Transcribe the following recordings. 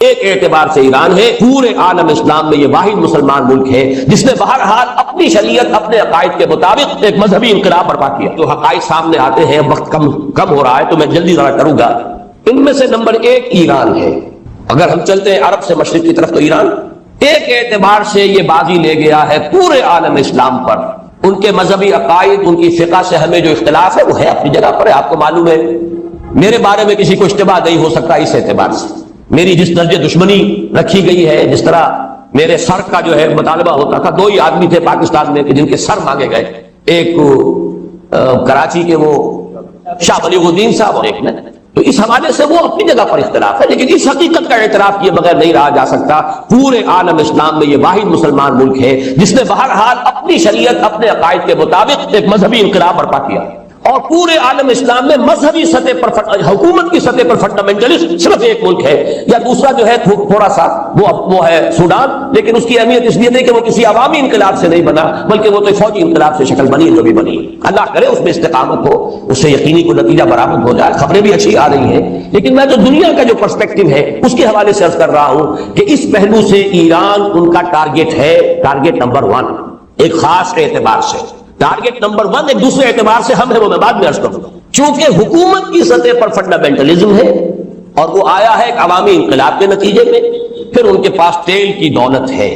ایک اعتبار سے ایران ہے، پورے عالم اسلام میں یہ واحد مسلمان ملک ہے جس نے بہرحال اپنی شریعت اپنے عقائد کے مطابق ایک مذہبی انقلاب برپا کیا۔ تو حقائق سامنے آتے ہیں، وقت کم ہو رہا ہے تو میں جلدی ذرا کروں گا۔ ان میں سے نمبر ایک ایران ہے۔ اگر ہم چلتے ہیں عرب سے مشرق کی طرف تو ایران ایک اعتبار سے یہ بازی لے گیا ہے پورے عالم اسلام پر۔ ان کے مذہبی عقائد، ان کی فقہ سے ہمیں جو اختلاف ہے وہ ہے اپنی جگہ پر ہے، آپ کو معلوم ہے۔ میرے بارے میں کسی کو اشتباہ نہیں ہو سکتا اس اعتبار سے، میری جس درجے دشمنی رکھی گئی ہے، جس طرح میرے سر کا جو ہے مطالبہ ہوتا تھا، دو ہی آدمی تھے پاکستان میں کہ جن کے سر مانگے گئے، ایک کراچی کے وہ شاہ بلیغ الدین صاحب اور ایک نے، تو اس حوالے سے وہ اپنی جگہ پر اختلاف ہے، لیکن اس حقیقت کا اعتراف کیے بغیر نہیں رہا جا سکتا۔ پورے عالم اسلام میں یہ واحد مسلمان ملک ہے جس نے بہرحال اپنی شریعت اپنے عقائد کے مطابق ایک مذہبی انقلاب برپا کیا، اور پورے عالم اسلام میں مذہبی سطح پر حکومت کی سطح پر فنڈامنٹلسٹ صرف ایک ملک ہے، یا دوسرا جو ہے تھوڑا سا وہ ہے سوڈان، لیکن اس کی اہمیت اس لیے نہیں کہ وہ کسی عوامی انقلاب سے نہیں بنا، بلکہ وہ تو فوجی انقلاب سے شکل بنی جو بھی بنی۔ اللہ کرے اس میں استقامت ہو، اس سے یقینی کو نتیجہ برآمد ہو جائے۔ خبریں بھی اچھی آ رہی ہیں، لیکن میں جو دنیا کا جو پرسپیکٹو ہے اس کے حوالے سے عرض کر رہا ہوں کہ اس پہلو سے ایران ان کا ٹارگٹ ہے، ٹارگٹ نمبر 1 ایک خاص اعتبار سے۔ ٹارگٹ نمبر 1 ایک دوسرے اعتبار سے ہم ہے، وہ میں بعد میں عرض کروں گا۔ چونکہ حکومت کی سطح پر فنڈامنٹلزم ہے اور وہ آیا ہے ایک عوامی انقلاب کے نتیجے میں، پھر ان کے پاس تیل کی دولت ہے،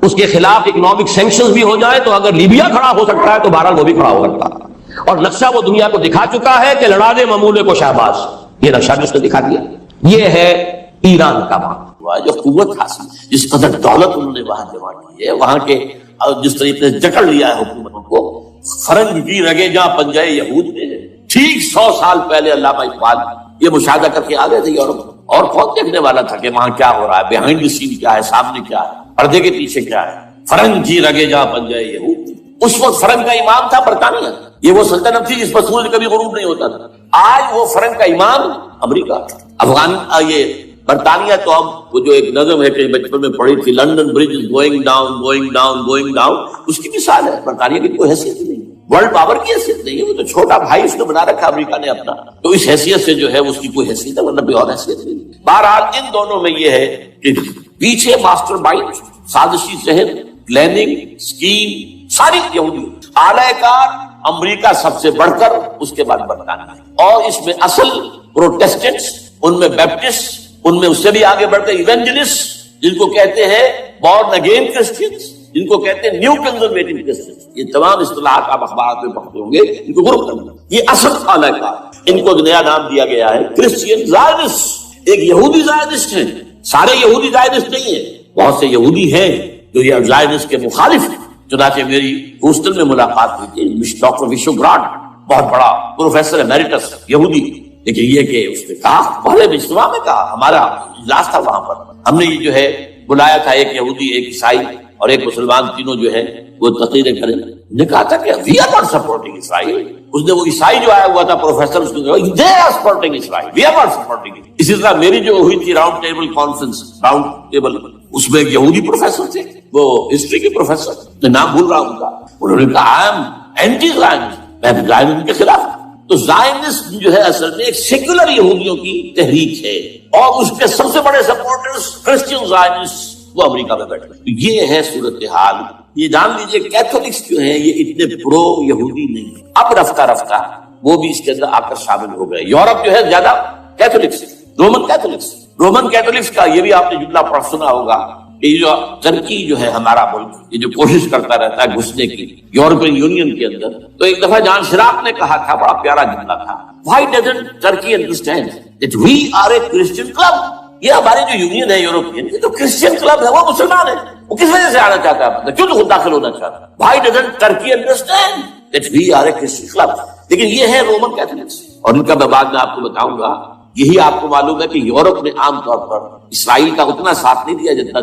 اس کے خلاف اکنامک سینکشنز بھی ہو جائے تو اگر لیبیا کھڑا ہو سکتا ہے تو بہرحال وہ بھی کھڑا ہو سکتا ہے، اور نقشہ وہ دنیا کو دکھا چکا ہے کہ لڑا دے ممولے کو شہباز، یہ نقشہ بھی اس نے دکھا دیا۔ یہ ہے ایران کا معاملہ، جو قوت حاصل، جس قدر دولت انہوں نے وہاں جمع کی ہے، وہاں کے جس طریقے سے جکڑ لیا ہے حکومتوں کو۔ فرنگ کی رگے جہاں پنجائے یہود میں ٹھیک 100 سال پہلے علامہ اقبال یہ مشاہدہ کر کے آ گئے تھے یورپ، اور کون دیکھنے والا تھا کہ وہاں کیا ہو رہا ہے، بیہائنڈ دی سین کیا ہے، سامنے کیا ہے، پردے کے پیچھے کیا ہے۔ فرنگ کی رگے جہاں پنجائے یہود، اس وقت فرنگ کا امام تھا برطانیہ، یہ وہ سلطنت تھی جس پر سورج کبھی غروب نہیں ہوتا تھا۔ آج وہ فرنگ کا امام امریکہ، افغان، یہ برطانیہ تو ہم وہ جو ایک نظم ہے کہ بچپن میں پڑھی تھی، London Bridge is going down going down going down, اس کی مثال ہے۔ برطانیہ کی کوئی حیثیت نہیں، ورلڈ پاور کی حیثیت نہیں ہے، وہ تو چھوٹا بھائی اس نے بنا رکھا امریکہ نے اپنا، تو اس حیثیت سے جو ہے اس کی کوئی حیثیت ہے، ورنہ کوئی اور حیثیت نہیں۔ بہرحال ان دونوں میں یہ ہے کہ پیچھے ماسٹر مائنڈ، سازشی ذہن، پلاننگ، اسکیم ساری یہودی، اعلی کار امریکہ سب سے بڑھ کر، اس کے بعد برطانیہ، اور اس میں اصل پروٹیسٹنٹس، ان میں بیپٹسٹ، ان میں اس سے بھی آگے بڑھ کر ایونجلسٹ، جن کو کہتے ہیں بورن اگین کرسچنز، جن کو کہتے ہیں نیو کنزرویٹو کرسچنز، یہ تمام اصطلاحات آپ اخبارات میں پڑھتے ہوں گے، ان کو غروب کرنا، یہ اصل اعلی کار۔ ان کو نیا نام دیا گیا ہے کرسچین زائونسٹ، ایک یہودی زائونسٹ ہیں، سارے یہودی زائونسٹ نہیں ہیں، بہت سے یہودی ہیں جو یہ زائونسٹ کے مخالف ہیں۔ چنانچہ میری ہوسٹن میں ملاقات ہوئی تھی ڈاکٹر وشو براڈ، بہت بڑا پروفیسر ایمیریٹس یہودی، لیکن یہ کہ اس نے کہا، پہلے اجتماع میں کہا، ہمارا اجلاس تھا وہاں پر، ہم نے یہ جو ہے بلایا تھا ایک یہودی، ایک عیسائی اور ایک مسلمان، تینوں جو ہے وہ تقریریں کریں۔ نے کہا تھا کہ وی آر ناٹ سپورٹنگ اسرائیل۔ اس نے وہ عیسائی جو آیا ہوا تھا پروفیسر، اس نے کہا they are supporting Israel, we are not supporting. اسی طرح میری جو ہوئی تھی round table conference, round table, اس میں ایک یہودی پروفیسر تھے، وہ ہسٹری کے پروفیسر، میں نام بھول رہا ہوں ان کا، انہوں نے کہا آئی ایم اینٹی زائنسٹ، میں زائنسٹ کے خلاف۔ تو زائنسٹ جو ہے اصل میں ایک سیکولر یہودیوں کی تحریک ہے، اور اس کے سب سے بڑے سپورٹرز کرسچین زائنسٹ وہ امریکہ میں بیٹھے۔ یہ ہے صورتحال۔ یہ جان لیجئے کیتھولکس جو ہیں یہ اتنے پرو یہودی نہیں ہیں، اب رفتہ رفتہ وہ بھی اس کے اندر آ کر شامل ہو گئے۔ یورپ جو ہے زیادہ Catholics, Roman Catholics, Roman Catholics کا یہ بھی آپ نے جملہ پڑھ سنا ہوگا کہ یہ جو ترکی جو ہے ہمارا ملک، یہ جو کوشش کرتا رہتا ہے گھسنے کی یورپین یونین کے اندر، تو ایک دفعہ جان شراق نے کہا تھا، بڑا پیارا جملہ تھا، Why doesn't Turkey understand that we are a Christian club؟ یہ ہماری جو یونین ہے یورپین، یہ تو کرسچین کلب ہے، وہ مسلمان ہے، وہ کس وجہ سے آنا چاہتا ہے، کیوں تو خود داخل ہونا چاہتا ہے؟ Why doesn't Turkey understand that we are a Christian club؟ لیکن یہ ہے رومن کیتھولکس، اور ان کا میں بعد میں آپ کو بتاؤں گا۔ یہی آپ کو معلوم ہے کہ یورپ نے عام طور پر اسرائیل کا اتنا ساتھ نہیں دیا جتنا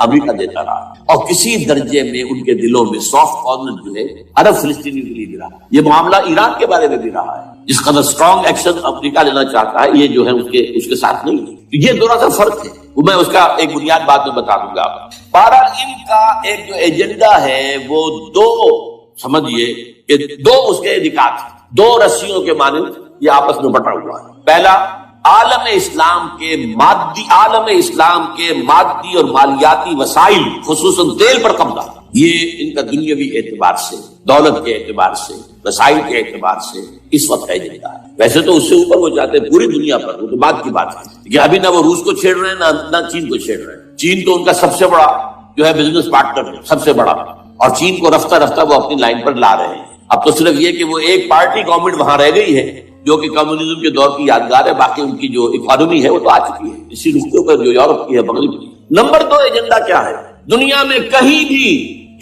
امریکہ دیتا رہا، اور کسی درجے میں ان کے دلوں میں سافٹ کارنر جو ہے عرب فلسطینیوں کے لیے بھی رہا۔ یہ معاملہ ایران کے بارے میں بھی رہا ہے، جس قدر اسٹرانگ ایکشن امریکہ لینا چاہتا ہے، یہ جو ہے اس کے ساتھ نہیں ہے۔ یہ دونوں کا فرق ہے، وہ میں اس کا ایک بنیاد بات میں بتا دوں گا۔ بہرحال ان کا ایک جو ایجنڈا ہے وہ دو، سمجھیے کہ دو اس کے نکات، دو رسیوں کے مانند یہ آپس میں بٹا ہوا ہے۔ پہلا عالم اسلام کے مادی اور مالیاتی وسائل خصوصاً تیل پر قبضہ، یہ ان کا دنیاوی اعتبار سے، دولت کے اعتبار سے، وسائل کے اعتبار سے اس وقت ہے جنتا ہے۔ ویسے تو اس سے اوپر وہ جاتے ہیں پوری دنیا پر، وہ تو بات کی بات ہے کہ ابھی نہ وہ روس کو چھیڑ رہے ہیں نہ چین کو چھیڑ رہے ہیں۔ چین تو ان کا سب سے بڑا جو ہے بزنس پارٹنر ہے، سب سے بڑا، اور چین کو رفتہ رفتہ وہ اپنی لائن پر لا رہے ہیں۔ اب تو صرف یہ کہ وہ ایک پارٹی گورنمنٹ وہاں رہ گئی ہے جو کہ کمیونزم کے دور کی یادگار ہے، باقی ان کی جو اکانومی ہے وہ تو آ چکی ہے اسی رخ پر جو یورپ کی ہے، مغرب کی۔ نمبر 2 ایجنڈا کیا ہے؟ دنیا میں کہیں بھی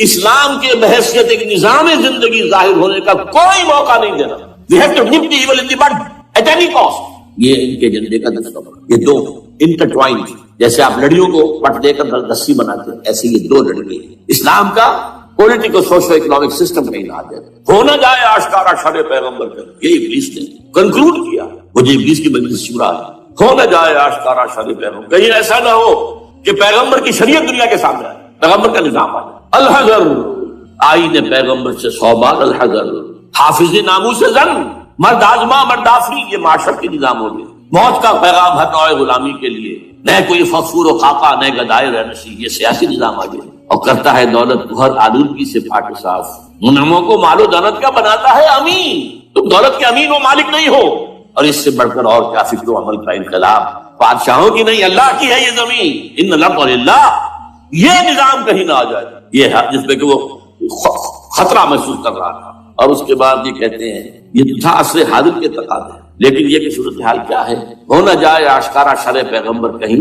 اسلام کے بحیثیت ایک نظام زندگی ظاہر ہونے کا کوئی موقع نہیں دینا۔ We have to nip the evil in the bud at any cost۔ یہ ان کے ایجنڈے کا دستور، یہ دو انٹرٹوائنڈ، جیسے آپ لڑیوں کو پٹ دے کر رسی بناتے ہیں، ایسے یہ دو لڑکے اسلام کا پولیٹیکل سوشو اکنامک سسٹم کہیں نہ آ جائے۔ ہو نہ جائے آشکارا شر پیغمبر کا، یہ ابلیس نے کنکلوڈ کیا، وہ جو ابلیس کی مجلس شورا ہے، ہو نہ جائے آشکارا شر پیغمبر، کہیں ایسا نہ ہو کہ پیغمبر کی شریعت دنیا کے سامنے آئے، پیغمبر کا نظام آ جائے۔ الحذر، آئین پیغمبر سے 100 بار الحذر، حافظ ناموس سے زن، مرد آزما مرد آفری، یہ معاشرت کے نظام ہو گئے۔ موت کا پیغام ہر نوع غلامی کے لیے، نہ کوئی فخور و خاکہ، نہ گدائے رہنشی، یہ سیاسی نظام آ گیا، اور کرتا ہے دولت کو ہر آلودگی سے پاک صاف، منعموں کو مال و دولت کا بناتا ہے امین۔ تم دولت کے امین و مالک نہیں ہو، اور اس سے بڑھ کر اور کیا فکر و عمل کا انقلاب، بادشاہوں کی نہیں اللہ کی ہے یہ زمین، ان الارض للہ، یہ نظام کہیں نہ آ جائے، یہ ہے جس پہ کہ وہ خطرہ محسوس کر رہا تھا۔ اور اس کے بعد یہ کہتے ہیں یہ تھا عصر حاضر کے تقاضے، لیکن یہ کہ صورتحال کیا ہے؟ ہو نہ جائے آشکارا شر پیغمبر کہیں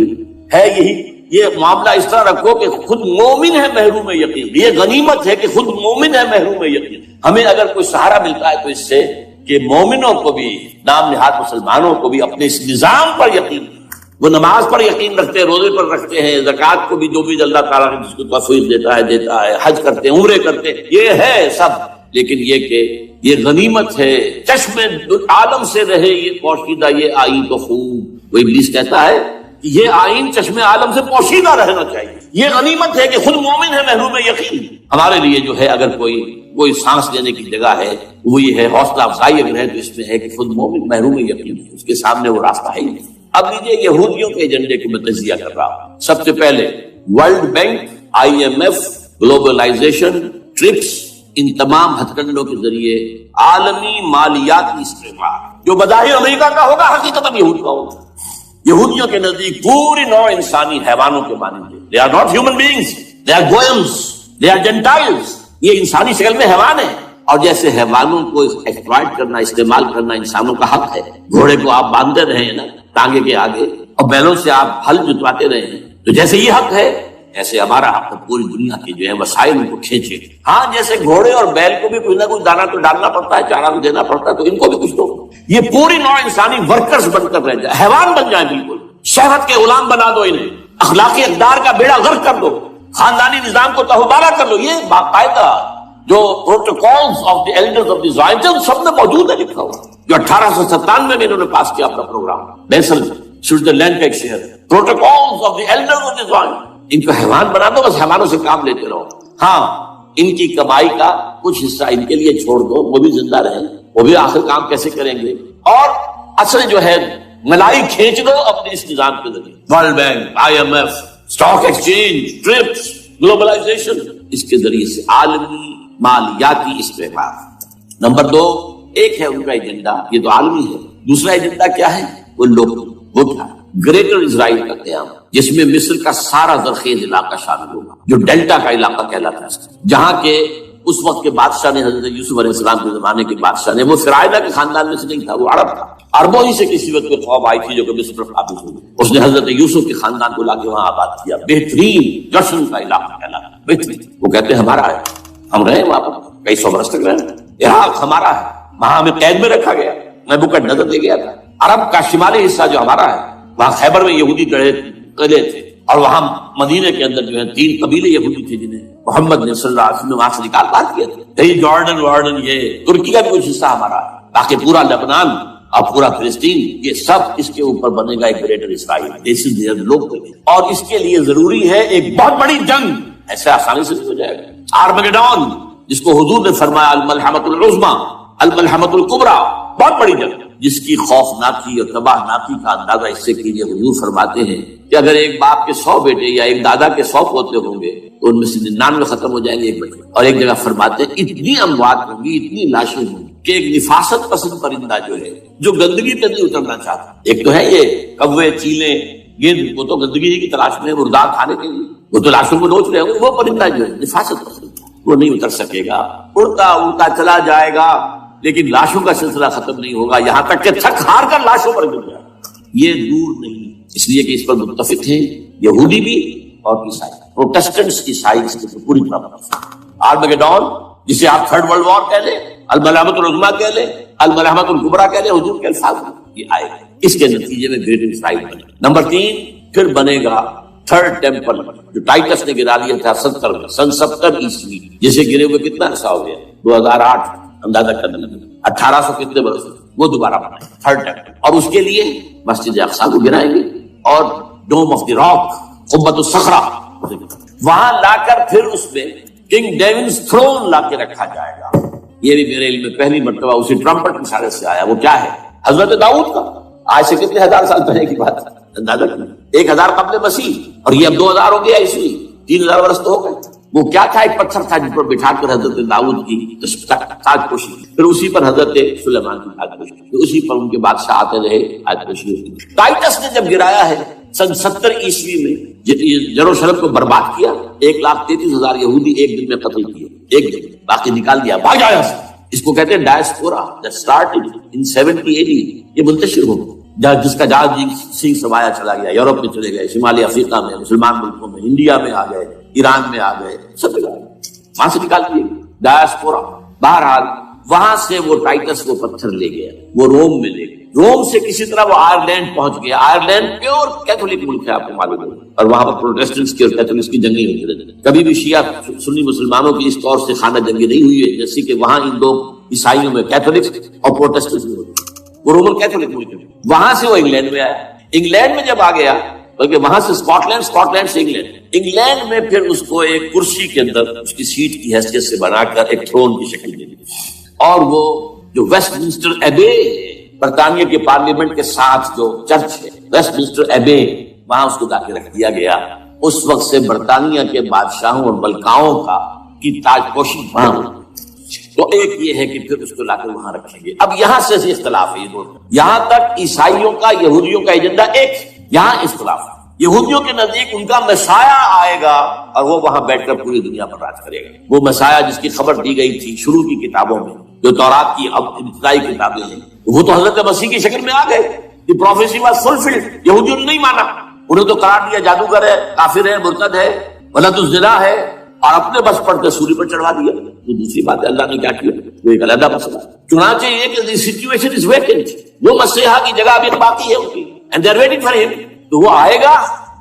ہے یہی، یہ معاملہ اس طرح رکھو کہ خود مومن ہے محروم یقین، یہ غنیمت ہے کہ خود مومن ہے محروم یقین۔ ہمیں اگر کوئی سہارا ملتا ہے تو اس سے کہ مومنوں کو بھی، نام نہاد مسلمانوں کو بھی اپنے اس نظام پر یقین، وہ نماز پر یقین رکھتے ہیں، روزے پر رکھتے ہیں، زکوٰۃ کو بھی جو بھی اللہ تعالیٰ نے جس کو توفیق دیتا ہے، حج کرتے ہیں، عمرے کرتے ہیں، یہ ہے سب، لیکن یہ کہ یہ غنیمت ہے، چشم عالم سے رہے یہ پوشیدہ یہ آئین تو خوب۔ وہ ابلیس کہتا ہے کہ یہ آئین چشم عالم سے پوشیدہ رہنا چاہیے، یہ غنیمت ہے کہ خود مومن ہے محروم یقین۔ ہمارے لیے جو ہے اگر کوئی سانس لینے کی جگہ ہے وہ یہ ہے، حوصلہ افزائی اگر ہے تو اس میں ہے کہ خود مومن محروم یقین ہے، اس کے سامنے وہ راستہ ہے ہی نہیں۔ اب لیجیے یہودیوں کے ایجنڈے کو میں تجزیہ کر رہا ہوں۔ سب سے پہلے World Bank, IMF، globalization, TRIPS, ان تمام ہتھ کنڈوں کے ذریعے عالمی مالیاتی استعمار جو بظاہر امریکہ کا ہوگا حقیقت یہود کا ہوگا۔ یہودیوں کے نزدیک پوری نوع انسانی حیوانوں کے مانند ہے، they are not human beings, they are goyams, they are gentiles، یہ انسانی شکل میں حیوان ہے، اور جیسے حیوانوں کو ایکسپلائٹ کرنا، استعمال کرنا انسانوں کا حق ہے۔ گھوڑے کو آپ باندھتے رہے ہیں نا ٹانگے کے آگے، اور بیلوں سے آپ ہل جتواتے رہے ہیں، تو جیسے یہ حق ہے ایسے ہمارا حق ہے پوری دنیا کے جو ہے وسائل ان کو کھینچے۔ ہاں جیسے گھوڑے اور بیل کو بھی کچھ نہ کچھ دانا تو ڈالنا پڑتا ہے، چارہ تو دینا پڑتا ہے، تو ان کو بھی کچھ دو۔ یہ پوری نوع انسانی ورکرز بن کر رہ جائے، حیوان بن جائیں، بالکل شہوت کے غلام بنا دو انہیں، اخلاقی اقدار کا بیڑا غرق کر دو، خاندانی نظام کو تہوبارہ کر لو۔ یہ باقاعدہ جو protocols of the elders of the زائٹل سب میں موجود ہے، لکھا ہوا، جو 1897 میں انہوں نے پاس کیا اپنا پروگرام، بیسل سوئٹزرلینڈ کا ایک شہر، protocols of the elders of the زائٹل۔ ان کو حیوان بنا دو، بس حیوانوں سے کام لیتے رہو۔ ہاں ان کی کمائی کا کچھ حصہ ان کے لیے چھوڑ دو، وہ بھی زندہ رہیں، وہ بھی آخر کام کیسے کریں گے، اور اصل جو ہے ملائی کھینچ دو اپنے اس نظام کے ذریعے۔ World Bank, IMF، stock exchange, TRIPS, globalization, اس کے ذریعے سے عالمی مالیاتی استعمار۔ نمبر 2 ایک ہے ان کا ایجنڈا، یہ تو عالمی ہے۔ دوسرا ایجنڈا کیا ہے؟ وہ لوگ، وہ کیا ہے؟ گریٹر اسرائیل کا قیام، جس میں مصر کا سارا زرخیز علاقہ شامل ہوگا، جو ڈیلٹا کا علاقہ کہلاتا ہے، جہاں کے اس وقت کے بادشاہ نے، حضرت یوسف علیہ السلام کے زمانے کے بادشاہ نے، وہ فرعونہ کے خاندان میں سے نہیں تھا، وہ عرب تھا، عربوں ہی سے کسی وقت کوئی قوم آئی تھی جو کہ مصر پر قابض ہوئی، اس نے حضرت یوسف کے خاندان کو لا کے وہاں آباد کیا، بہترین جشن کا علاقہ کہلاتا ہے، بہترین۔ وہ کہتے ہیں ہمارا ہے، ہم رہے وہاں پر کئی 100 برس تک رہے، عراق ہمارا ہے، وہاں ہمیں قید میں رکھا گیا، نبوکدنضر دے گیا تھا۔ عرب کا شمالی حصہ جو ہمارا ہے، وہاں خیبر میں یہودی قلعے تھے، اور وہاں مدینے کے اندر جو ہے 3 قبیلے یہودی تھے جنہیں محمد نے صلی اللہ علیہ وسلم نے وہاں سے نکال باہر کیا تھا۔ یہ جارڈن، یہ ترکی کا بھی کچھ حصہ ہمارا ہے، باقی پورا لبنان اور پورا فلسطین، یہ سب اس کے اوپر بنے گا ایک گریٹر اسرائیل، دیسی لوگ، اور اس کے لیے ضروری ہے ایک بہت بڑی جنگ، ایسے آسانی سے نہیں ہو جائے گا۔ آرمگیڈون، جس کو حضور نے فرمایا الملحمۃ العظمیٰ، الملحمۃ الکبریٰ، بہت بڑی جنگ، جس کی خوفناکی اور تباہناکی کا اندازہ اس سے کیجیے. حضور فرماتے ہیں کہ اگر ایک باپ کے 100 بیٹے یا ایک دادا کے 100 پوتے ہوں گے تو ان میں سے 99 ختم ہو جائیں گے، ایک بچے. اور ایک جگہ فرماتے ہیں اتنی اموات ہوں گی، اتنی لاشیں ہوں گی کہ ایک نفاست پسند پرندہ جو ہے، جو گندگی پہ نہیں اترنا چاہتا. ایک تو ہے یہ کوے، چیلیں، گرد، وہ تو گندگی کی تلاش میں مردار کھانے کے لیے، وہ تو لاشوں کو نوچ رہے ہوں گے. وہ پرندہ جو ہے نفاست پسند، وہ نہیں اتر سکے گا، اڑتا اڑتا چلا جائے گا، لیکن لاشوں کا سلسلہ ختم نہیں ہوگا، یہاں تک کہ تھک ہار کر لاشوں پر گر جائے. یہ دور نہیں، اس لیے کہ اس پر متفق ہیں یہودی بھی اور عیسائی. پروٹسٹنٹس عیسائی اس کی پوری طرح. آرمگیڈون جسے آپ تھرڈ ورلڈ وار کہہ لیں، الملحمۃ العظمیٰ کہہ لیں، الملحمۃ الکبریٰ کہہ لیں، حضور کے الفاظ یہ آئے گا. اس کے نتیجے میں گریٹ اسرائیل بنے. نمبر 3 پھر بنے گا تھرڈ ٹیمپل جو ٹائٹس نے گرا دیا تھا 70 میں، سن 70 عیسوی، جسے گرے ہوئے کتنا عرصہ ہو گیا، 2008 اندازہ کر لیجیے، 1800 کتنے برس، وہ دوبارہ بنائے تھرڈ ٹیمپل. اور اس کے لیے مسجد اقصیٰ کو گرائیں گے اور ڈوم آف دی راک، قبۃ الصخرہ، وہاں لا کر پھر اس میں کنگ ڈیونز تھرون لا کے رکھا جائے گا. یہ بھی میرے علم میں پہلی مرتبہ اسی ٹرمپٹ کی اشارے سے آیا. وہ کیا ہے؟ حضرت داؤد کا. آج سے کتنے ہزار سال پہلے کی بات ہے، اندازہ کریں، 1000 قبل مسیح، اور یہ اب 2000 ہو گیا عیسوی، 3000 برس تو ہو گئے. وہ کیا تھا؟ ایک پتھر تھا جس پر بٹھا کر حضرت داؤد کی تاج پوشی، پھر اسی پر حضرت سلیمان کی تاج پوشی، پھر اسی پر ان کے بادشاہ آتے رہے، تاج پوشی ہوتی. ٹائٹس نے جب گرایا ہے سن 70 عیسوی میں، یروشلم کو برباد کیا، 1,33,000 یہودی ایک دن میں قتل کیے، ایک دن، باقی نکال دیا، بھاگ جایا. اس کو کہتے ہیں diaspora that started in 70 AD. یہ منتشر ہو جس کا جہاز سنگھ سمایا چلا گیا، یورپ میں چلے گئے، شمالی افریقہ میں، مسلمان ملکوں میں، انڈیا میں آ گئے، ایران میں آ گئے، سب جگہ وہاں سے نکال دیے ڈائسپورا. بہرحال وہاں سے وہ ٹائٹس وہ پتھر لے گیا، وہ روم میں لے گیا. روم سے کسی طرح وہ آئرلینڈ پہنچ گیا. آئرلینڈ پیور کیتھولک ملک ہے، آپ کو معلوم ہے، اور وہاں پر پروٹیسٹنٹس کی اور کیتھولکس کی جنگیں ہوتی رہتی. کبھی بھی شیعہ سنی مسلمانوں کی اس طور سے خانہ جنگی نہیں ہوئی ہے جیسے کہ وہاں ان دو عیسائیوں میں کیتھولکس اور پروٹیسٹنٹس میں ہوتی. وہ رومن کیتھولک ملک ہے. وہاں سے وہ انگلینڈ میں آیا. انگلینڈ میں جب آ گیا، بلکہ وہاں سے اسکاٹ لینڈ سے انگلینڈ میں پھر اس کو ایک کرسی کے اندر اس کی سیٹ کی حیثیت سے بنا کر ایک تھرون کی شکل دے دی. اور وہ جو ویسٹ منسٹر ایبے، برطانیہ کے پارلیمنٹ کے ساتھ جو چرچ ہے، ویسٹ منسٹر ایبے، وہاں اس کو لا کے رکھ دیا گیا. اس وقت سے برطانیہ کے بادشاہوں اور ملکاؤں کی تاج پوشی وہاں ہوئی. تو ایک یہ ہے کہ پھر اس کو لا کر وہاں رکھیں گے. اب یہاں سے اختلاف ہے. یہ دونوں یہاں تک عیسائیوں کا یہودیوں کا ایجنڈا ایک، یہاں اختلاف ہے. یہودیوں کے نزدیک ان کا مسیح آئے گا اور وہ وہاں بیٹھ کر پوری دنیا پر راج کرے گا. وہ مسیح جس کی خبر دی گئی تھی شروع کی کتابوں میں، جو تورات کی اب ابتدائی کتابیں ہیں، وہ تو حضرت مسیح کی شکل میں آ گئے. دی پروفیسی واز فلفلڈ. یہودیوں نے نہیں مانا، انہیں تو قرار دیا جادوگر ہے، کافر ہے، مرتد ہے، ولد الزنا ہے، اور اپنے بس پڑھ کر سوری پر چڑھا دیا. تو دوسری بات ہے اللہ نے کیا کیا، وہ ایک علیحدہ مسئلہ. چنانچہ یہ کہ سچویشن از ویکنٹ، وہ مسیحا کی جگہ ابھی باقی ہے ان کی، and they are waiting for ہم. تو وہ آئے گا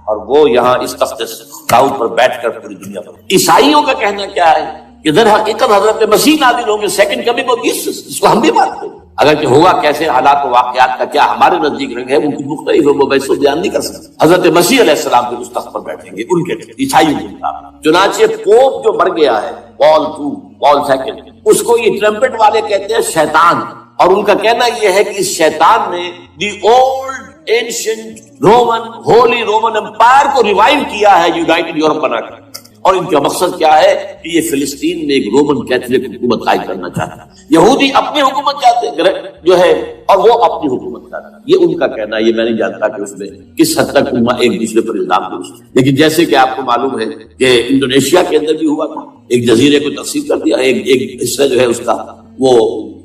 اور وہ یہاں اس تخت داؤد پر بیٹھ کر پوری دنیا پر. عیسائیوں کا کہنا کیا ہے کہ در حقیقت حضرت مسیح نازل ہوں گے، سیکنڈ کمنگ آف جیسس، اس کو ہم بھی مانتے ہیں. اگرچہ ہوگا کیسے، حالات و واقعات کا کیا ہمارے نزدیک رنگ ہے وہ مختلف ہے، وہ ویسے بیان نہیں کر سکتے. حضرت مسیح علیہ السلام کے اس تخت پر بیٹھیں گے ان کے عیسائیوں کے خلاف. چنانچہ پوپ جو مر گیا ہے، پال سیکنڈ، اس کو یہ ٹرمپٹ والے کہتے ہیں شیطان. اور ان کا کہنا یہ ہے کہ اس شیطان نے the old ancient Roman holy Roman empire کو ریوائیو کیا ہے یونائٹڈ یورپ بنا کر. اور ان کا مقصد کیا ہے کہ یہ فلسطین میں ایک رومن کیتھولک حکومت قائم کرنا چاہتا ہے. یہودی اپنی حکومت چاہتے ہیں جو ہے، اور وہ اپنی حکومت چاہتا ہے. یہ ان کا کہنا ہے. یہ میں نہیں جانتا کہ اس میں کس حد تک ایک دوسرے پر الزام درست. لیکن جیسے کہ آپ کو معلوم ہے کہ انڈونیشیا کے اندر بھی ہوا تھا، ایک جزیرے کو تقسیم کر دیا، ایک حصہ جو ہے اس کا وہ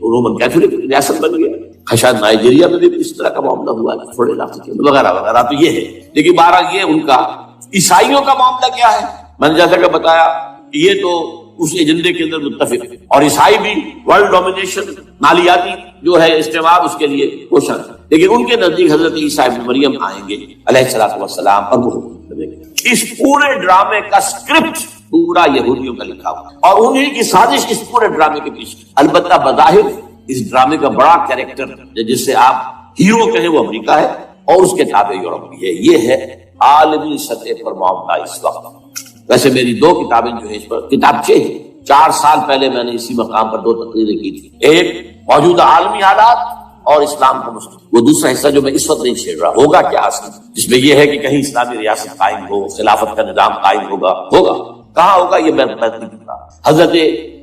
رومن کیتھولک ریاست بن گیا. شاید نائجیریا میں بھی اس طرح کا معاملہ ہوا ہے تھوڑے علاقے وغیرہ وغیرہ. تو یہ ہے. لیکن بہرحال یہ ان کا. عیسائیوں کا معاملہ کیا ہے؟ میں نے جیسا کہ بتایا کہ یہ تو اس ایجنڈے کے اندر متفق ہے، اور عیسائی بھی ورلڈ ڈومینیشن، مالیاتی جو ہے استعمال، اس کے لیے کوشش ہے. لیکن ان کے نزدیک حضرت عیسیٰ ابن مریم آئیں گے علیہ الصلوۃ والسلام، اور وہ حکم کریں گے. اس پورے ڈرامے کا اسکرپٹ پورا یہودیوں کا لکھا ہوا، اور انہی کی سازش اس پورے ڈرامے کے پیچھے. البتہ بظاہر اس ڈرامے کا بڑا کیریکٹر جس سے آپ ہیرو کہیں وہ امریکہ ہے، اور اس کے تابع یورپ بھی ہے. یہ ہے عالمی سطح پر معاملہ اس وقت. ویسے میری 2 کتابیں جو ہیں اس پر کتابچے ہیں. 4 سال پہلے میں نے اسی مقام پر 2 تقریریں کی تھی. ایک موجودہ عالمی حالات اور اسلام کا مستقبل۔ وہ دوسرا حصہ جو میں اس وقت نہیں چھیڑ رہا، ہوگا کیا اصل، جس میں یہ ہے کہ کہیں اسلامی ریاست قائم ہو، خلافت کا نظام قائم ہوگا کہاں ہوگا یہ میں نہیں کرتا۔ حضرت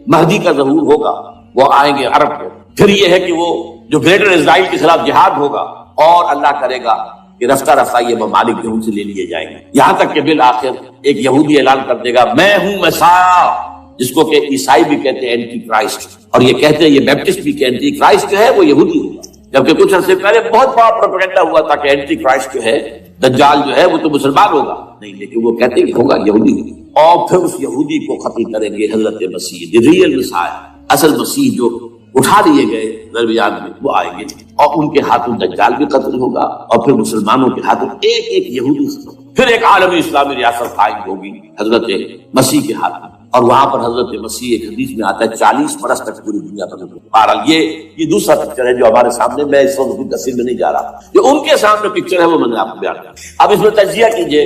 مہدی کا ظہور ہوگا، وہ آئیں گے عرب کو، پھر یہ ہے کہ وہ جو گریٹر اسرائیل کے خلاف جہاد ہوگا، اور اللہ کرے گا کہ رفتہ رفتہ یہ ممالک جو ان سے لے لیے جائیں گے، یہاں تک کہ بالآخر ایک یہودی اعلان کر دے گا میں ہوں مسیح، جس کو کہ عیسائی بھی کہتے ہیں اینٹی کرائسٹ، اور یہ کہتے ہیں یہ بیپٹسٹ بھی کہ اینٹی کرائسٹ جو ہے وہ یہودی ہوگا، جبکہ کچھ عرصے پہلے بہت بڑا پروپیگنڈا ہوا تھا کہ اینٹی کرائسٹ جو ہے دجال جو ہے وہ تو مسلمان ہوگا، نہیں، لیکن وہ کہتے ہیں کہ ہوگا یہودی، اور پھر اس یہودی کو ختم کریں گے حضرت مسیح، دی ریئل مسیح، اصل مسیح جو اٹھا لیے گئے درمیان میں، وہ آئیں گے، اور ان کے ہاتھوں دجال بھی قتل ہوگا، اور پھر مسلمانوں کے ہاتھوں ایک ایک یہودی ختم، پھر ایک عالمی اسلامی ریاست قائم ہوگی حضرت مسیح کے ہاتھ میں، اور وہاں پر حضرت مسیح ایک حدیث میں آتا ہے 40 برس تک پوری دنیا پر بہرحال یہ دوسرا پکچر ہے جو ہمارے سامنے، میں اس وقت تفصیل میں نہیں جا رہا، جو ان کے سامنے پکچر ہے وہ میں نے آپ کو بیان کیا۔ اب اس میں تجزیہ کیجئے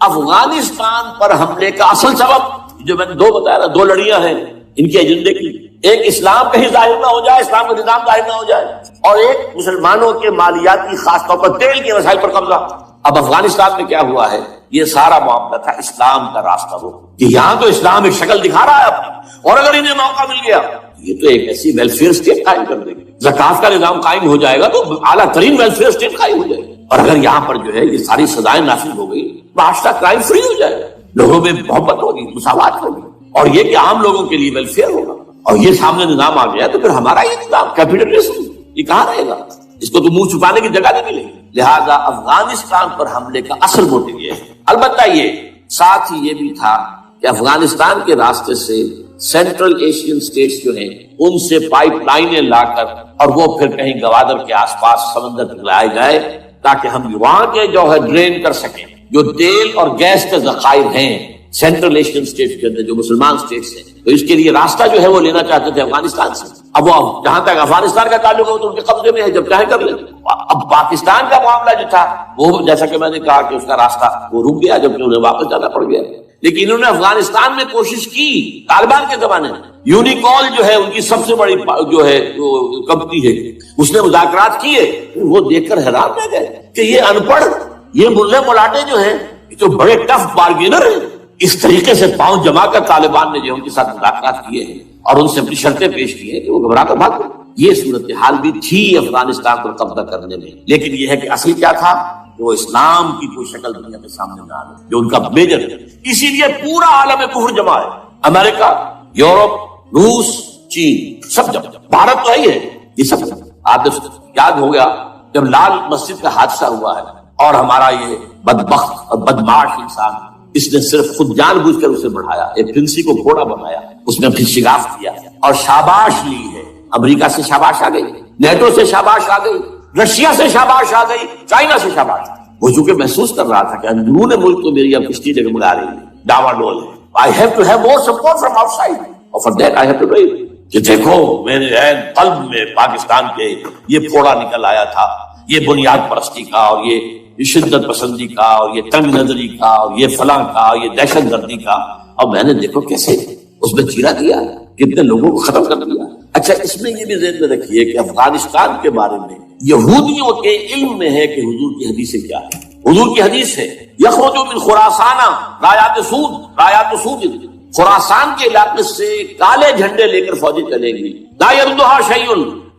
افغانستان پر حملے کا اصل سبب جو میں نے دو بتایا نا، دو لڑیاں ہیں ان کے ایجنڈے کی، ایک اسلام کہیں ظاہر نہ ہو جائے، اسلام کا نظام ظاہر نہ ہو جائے، اور ایک مسلمانوں کے مالیاتی خاص طور پر تیل کے وسائل پر قبضہ۔ اب افغانستان میں کیا ہوا ہے، یہ سارا معاملہ تھا اسلام کا راستہ ہو کہ یہاں تو اسلام ایک شکل دکھا رہا ہے اپنی، اور اگر انہیں موقع مل گیا یہ تو ایک ایسی ویلفیئر اسٹیٹ قائم کر دے گی، زکات کا نظام قائم ہو جائے گا تو اعلیٰ ترین ویلفیئر اسٹیٹ قائم ہو جائے گی، اور اگر یہاں پر جو ہے یہ ساری سزائیں نافذ ہو گئی، معاشرہ کرائم فری ہو جائے گا، لوگوں میں محبت ہوگی، مساوات ہوگی، اور یہ کہ عام لوگوں کے لیے ویلفیئر ہوگا، اور یہ سامنے نظام آ گیا تو پھر ہمارا یہ نظام کیپیٹلزم یہ کہاں رہے گا، اس کو تو منہ چھپانے کی جگہ نہیں ملے گی۔ لہذا افغانستان پر حملے کا اصل موٹو یہ ہے، البتہ یہ ساتھ ہی یہ بھی تھا کہ افغانستان کے راستے سے سینٹرل ایشین اسٹیٹس جو ہیں ان سے پائپ لائنیں لا کر، اور وہ پھر کہیں گوادر کے آس پاس سمندر تک لائے جائے تاکہ ہم وہاں کے جو ہے ڈرین کر سکیں، جو تیل اور گیس کے ذخائر ہیں سینٹرل ایشین اسٹیٹس کے اندر جو مسلمان اسٹیٹس ہیں، تو اس کے لیے راستہ جو ہے وہ لینا چاہتے تھے افغانستان سے۔ اب وہ جہاں تک افغانستان کا تعلق ہو تو ان کے قبضے میں ہے، جب چاہے کر لیں۔ اب پاکستان کا معاملہ جو تھا وہ جیسا کہ میں نے کہا کہ اس کا راستہ وہ رک گیا، جبکہ انہیں واپس جانا پڑ گیا، لیکن انہوں نے افغانستان میں کوشش کی طالبان کے زمانے میں۔ یونیکال جو ہے ان کی سب سے بڑی جو ہے کمپنی ہے، اس نے مذاکرات کیے، وہ دیکھ کر حیران رہ گئے کہ یہ ان پڑھ، یہ ملے ملاٹے جو ہیں یہ تو بڑے ٹف بارگینر ہیں۔ اس طریقے سے پاؤں جما کر طالبان نے جو ان کے ساتھ مذاکرات کیے ہیں اور ان سے اپنی شرطیں پیش کی ہیں کہ وہ گھبرا کر بھاگ گئے۔ یہ صورتحال بھی تھی افغانستان پر قبضہ کرنے میں، لیکن یہ ہے کہ اصل کیا تھا کہ وہ اسلام کی کوئی شکل دنیا کے سامنے نہ آئے، جو ان کا میجر ہے۔ اسی لیے پورا عالم کفر جمع ہے، امریکہ، یورپ، روس، چین، سب جمع، بھارت تو ہی ہے، یہ سب آپ نے یاد ہو گیا جب لال مسجد کا حادثہ ہوا ہے اور ہمارا یہ بدبخت اور بدمعاش انسان اس نے صرف خود جان بوجھ کر اسے بڑھایا، ایک پھنسی کو گھوڑا بنایا، اس نے پھر شگاف کیا اور شاباش لی ہے۔ امریکہ سے شاباش آ گئی، نیٹو سے شاباش آ گئی، رشیا سے شاباش آ گئی، چائنا سے شاباش۔ وہ چونکہ محسوس کر رہا تھا کہ اندرون ملک تو میری اب کشتی ڈگمگا رہی ہے، ڈاوا ڈول ہے، I have to have more support from outside, اور for that I have to do it۔ کہ دیکھو میرے عین قلب میں پاکستان کے یہ پھوڑا نکل آیا تھا، یہ بنیاد پرستی کا اور یہ شدت پسندی کا اور یہ تنگ نظری کا اور یہ فلاں کا اور یہ دہشت گردی کا، اور میں نے دیکھو کیسے اس میں چیرا دیا، کتنے لوگوں کو ختم کر دیا۔ اچھا اس میں یہ بھی ذہن میں رکھیے کہ افغانستان کے بارے میں یہودیوں کے علم میں ہے کہ حضور کی حدیث کیا ہے۔ حضور کی حدیث ہے یخرج من خراسان رایات سود، خراسان کے علاقے سے کالے جھنڈے لے کر فوجی چلیں گی، لا یردھا شیء،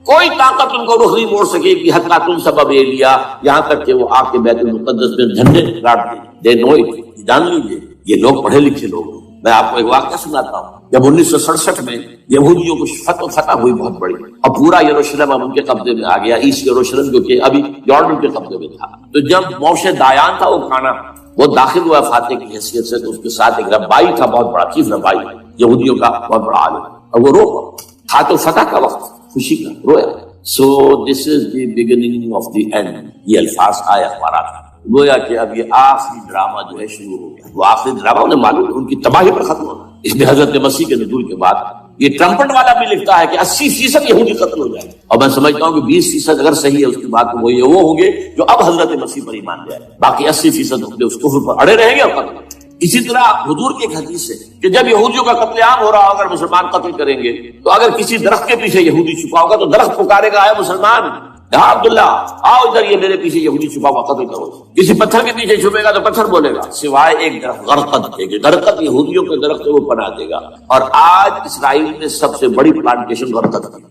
کوئی طاقت ان کو رخ نہیں موڑ سکے گی، حتیٰ تم سبب لیا، یہاں تک کہ وہ آ کے بیت المقدس میں جھنڈے گاڑ دیں۔ دے نو اٹ، جان لیجیے یہ لوگ پڑھے لکھے لوگ ہیں۔ میں آپ کو ایک واقعہ سناتا ہوں، جب 1967 میں یہودیوں کو فتح ہوئی بہت بڑی، اور پورا یروشلم اب ان کے قبضے میں آ گیا، ایسٹ یروشلم جو کہ ابھی یارڈن کے قبضے میں تھا، تو جب موشے دایان تھا وہ کھانا وہ داخل ہوا فاتح کی حیثیت سے، تو اس کے ساتھ ایک ربائی تھا بہت بڑا، چیف ربائی یہودیوں کا بہت بڑا عالم، اور وہ رو تھا تو فتح کا وقت، خوشی کا، رویا۔ So this is the beginning of the end، یہ الفاظ آئے اخبارات میں، گویا کہ اب یہ آخری ڈرامہ جو ہے شروع ہو گیا۔ وہ آخری ڈرامہ انہیں معلوم ہے ان کی تباہی پر ختم ہونا۔ اس میں حضرت مسیح کے نزول کے بعد یہ ٹرمپٹ والا بھی لکھتا ہے کہ 80% یہودی قتل ہو جائے، اور میں سمجھتا ہوں کہ 20% اگر صحیح ہے اس کے بعد وہ ہوں گے جو اب حضرت مسیح پر ایمان لے آئے، باقی 80% اس کفر پر اڑے رہیں گے اور قتل۔ اسی طرح حضور کی ایک حدیث ہے کہ جب یہودیوں کا قتل عام ہو رہا ہوگا، اگر مسلمان قتل کریں گے تو اگر کسی درخت کے پیچھے یہودی چھپا ہوگا تو درخت پکارے گا اے مسلمان، ہاں عبداللہ آؤ ادھر، یہ میرے پیچھے یہودی چھپا ہوا قتل کرو. کسی پتھر کے پیچھے چھپے گا تو پتھر بولے گا، سوائے ایک درخت غرقد کے، غرقد یہودیوں کے درخت وہ پناہ دے گا. اور آج اسرائیل میں سب سے بڑی پلانٹیشن غرقد کی.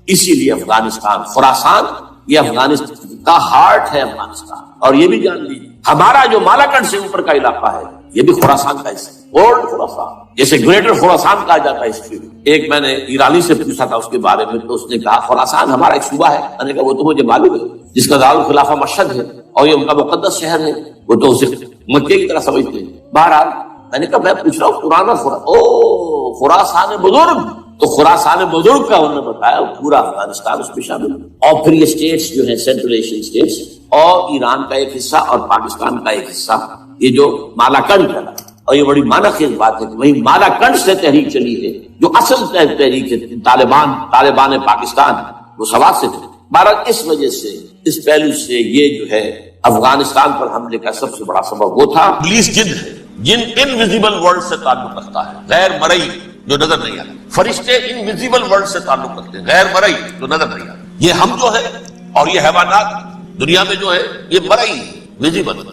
اسی لیے افغانستان، خراسان، یہ افغانستان کا ہارٹ ہے افغانستان. اور یہ بھی جان لیجیے ہمارا جو مالاکنڈ سے اوپر کا علاقہ ہے یہ بھی خراسان کا حصہ ہے، اولڈ خراسان، جیسے گریٹر خراسان کہا جاتا ہے ہسٹری میں. ایک میں نے ایرانی سے پوچھا تھا اس کے بارے میں، تو اس نے کہا خراسان ہمارا ایک صوبہ ہے. میں نے کہا وہ تو مجھے معلوم ہے، جس کا دارالخلافہ مشہد ہے اور یہ ان کا مقدس شہر ہے، وہ تو اسے مکے کی طرح سمجھتے ہیں. بہرحال میں نے کہا میں پوچھ رہا ہوں پرانا خراسان بزرگ، تو خراسان بزرگ کا انہوں نے بتایا پورا افغانستان اس میں شامل ہے. اور پھر یہ اسٹیٹس جو ہیں سینٹرل ایشین اسٹیٹس اور ایران کا ایک حصہ اور پاکستان کا ایک حصہ، یہ جو مالاکنڈ ہے. اور یہ بڑی معنی بات ہے کہ وہی مالاکنڈ سے تحریک چلی ہے جو اصل تحریک ہے طالبان پاکستان، وہ سوات سے تھے. بہرحال اس وجہ سے اس پہلو سے یہ جو ہے افغانستان پر حملے کا سب سے بڑا سبب وہ تھا. ابلیس جن ہے، جن انویزیبل ورلڈ سے تعلق رکھتا ہے، غیر مرئی جو نظر نہیں آتا. فرشتے انویزیبل ورلڈ سے تعلق رکھتے ہیں، غیر مرئی جو نظر نہیں آتا. یہ ہم جو ہے اور یہ حیوانات دنیا میں جو ہے یہ مرئی ویزیبل.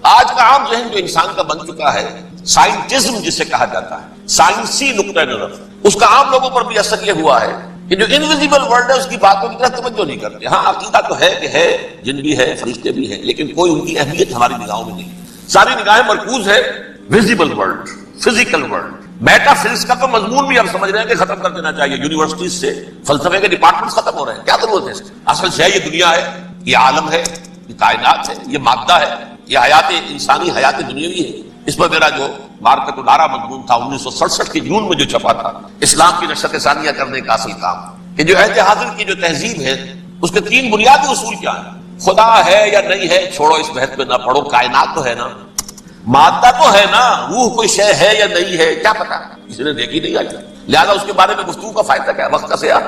آج کا عام ذہن جو انسان کا بن چکا ہے، سائنٹزم جسے کہا جاتا ہے، سائنسی نقطہ نظر، اس کا عام لوگوں پر بھی اثر یہ ہوا ہے کہ جو انویزیبل ورلڈ ہے اس کی باتوں کی طرف توجہ نہیں کرتے. ہاں عقیدہ تو ہے کہ ہے، جن بھی ہے، فرشتے بھی ہیں، لیکن کوئی ان کی اہمیت ہماری نگاہوں میں نہیں. ساری نگاہیں مرکوز ہے visible world, physical world. Meta physics کا تو مضمون بھی ہم سمجھ رہے ہیں کہ ختم کر دینا چاہیے. یونیورسٹیز سے فلسفے کے ڈپارٹمنٹس ختم ہو رہے ہیں، کیا ضرورت ہے اس کی؟ اصل سے یہ دنیا ہے، یہ عالم ہے، یہ کائنات ہے، یہ مادہ ہے، یہ حیات انسانی، حیات دنیاوی ہے. اس پر میرا جو مارکت الارا مضمون تھا 1967 کے جون میں جو چھپا تھا، اسلام کی نشرت ثانیہ کرنے کا اصل کام، کہ جو عہد حاضر کی جو تہذیب ہے اس کے 3 بنیادی اصول کیا ہیں. خدا ہے یا نہیں ہے چھوڑو، اس بحث میں نہ پڑھو. کائنات تو ہے نا، مادہ تو ہے نا، روح کوئی شے ہے یا نہیں ہے کیا پتا، کسی نے دیکھی نہیں آئی، لہذا اس کے بارے میں گفتگو کا فائدہ کیا؟ وقت کا سیاح.